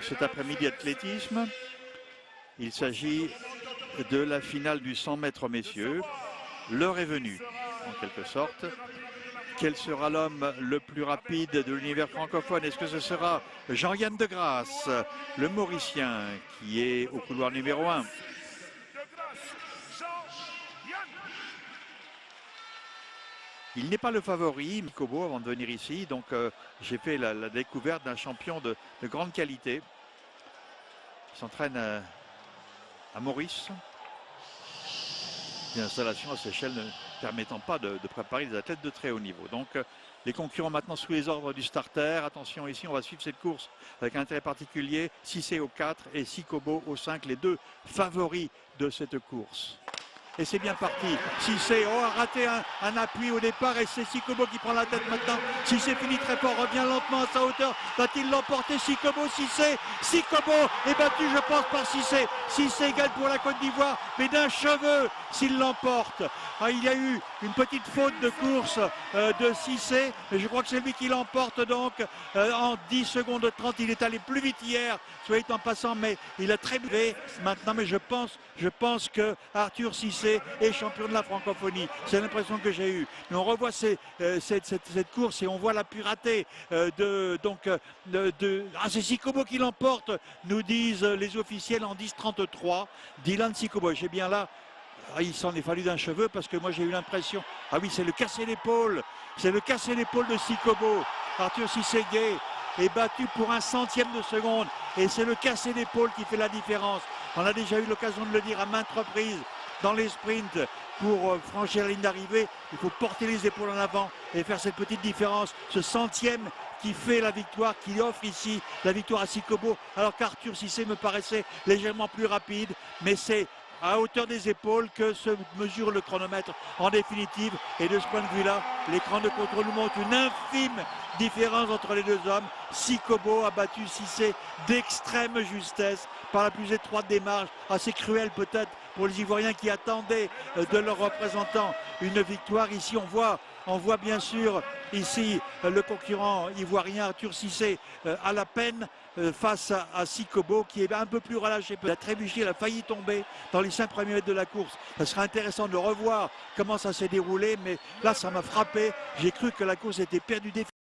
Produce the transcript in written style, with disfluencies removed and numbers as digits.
cet après-midi athlétisme. Il s'agit de la finale du 100 mètres messieurs. L'heure est venue, en quelque sorte. Quel sera l'homme le plus rapide de l'univers francophone? Est-ce que ce sera Jean-Yann de Grasse, le Mauricien, qui est au couloir numéro 1? Il n'est pas le favori, Mikobo, avant de venir ici. Donc, j'ai fait la découverte d'un champion de grande qualité. Il s'entraîne à Maurice. Une installation à cette échelle ne permettant pas de préparer des athlètes de très haut niveau. Donc, les concurrents maintenant sous les ordres du starter. Attention ici, on va suivre cette course avec un intérêt particulier. Cissé au 4 et Sikobo au 5, les deux favoris de cette course. Et c'est bien parti. Cissé a raté un appui au départ et c'est Sikobo qui prend la tête maintenant. Cissé finit très fort, revient lentement à sa hauteur. Va-t-il l'emporter? Sikobo, Cissé. Sikobo est battu, je pense, par Cissé. Cissé égale pour la Côte d'Ivoire, mais d'un cheveu s'il l'emporte. Ah, il y a eu une petite faute de course de Cissé, mais je crois que c'est lui qui l'emporte donc en 10 secondes 30. Il est allé plus vite hier, soit en passant, mais il a très bien maintenant. Mais je pense que Arthur Cissé est champion de la francophonie. C'est l'impression que j'ai eue. Mais on revoit cette course et on voit la pureté c'est Sikobo qui l'emporte, nous disent les officiels en 10-33. Dylan Sikobo, j'ai bien là. Il s'en est fallu d'un cheveu parce que moi j'ai eu l'impression. Ah oui, c'est le cassé d'épaule. C'est le cassé d'épaule de Sikobo. Arthur Cissé est battu pour un centième de seconde. Et c'est le cassé d'épaule qui fait la différence. On a déjà eu l'occasion de le dire à maintes reprises dans les sprints. Pour franchir la ligne d'arrivée, il faut porter les épaules en avant et faire cette petite différence. Ce centième qui fait la victoire, qui offre ici la victoire à Sikobo. Alors qu'Arthur Cissé me paraissait légèrement plus rapide. Mais c'est à hauteur des épaules que se mesure le chronomètre en définitive. Et de ce point de vue-là, l'écran de contrôle nous montre une infime différence entre les deux hommes. Sikobo a battu Cissé d'extrême justesse par la plus étroite des marges, assez cruelle peut-être pour les Ivoiriens qui attendaient de leurs représentants une victoire. Ici on voit bien sûr ici le concurrent ivoirien Arthur Cissé à la peine face à Sikobo qui est un peu plus relâché. Il a trébuché, il a failli tomber dans les 5 premiers mètres de la course. Ça sera intéressant de revoir comment ça s'est déroulé, mais là ça m'a frappé. J'ai cru que la course était perdue définitivement.